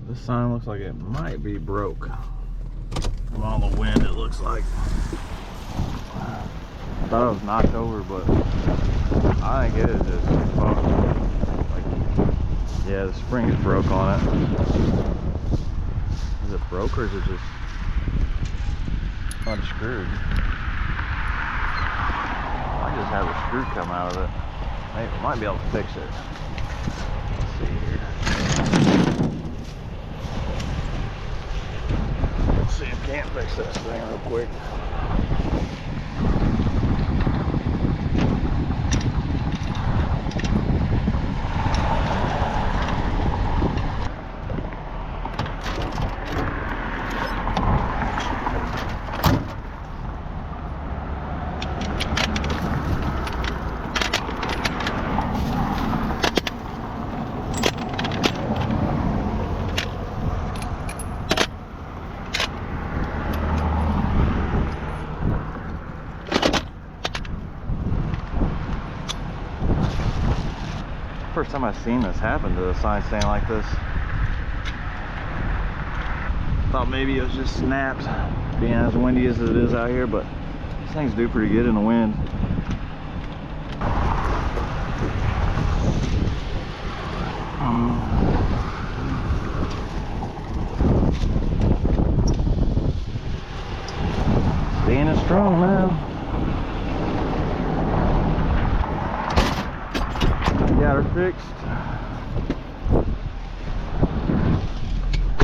This sign looks like it might be broke. From all the wind, it looks like. I thought it was knocked over, but I think it is just fucked. Like, yeah, the spring's broke on it. Is it broke or is it just unscrewed? I just have a screw come out of it. Maybe I might be able to fix it. Let's see here. Let's see if I can't fix this thing real quick. First time I've seen this happen to a sign stand like this. Thought maybe it was just snapped, being as windy as it is out here, but these things do pretty good in the wind. Staying strong now. Got her fixed.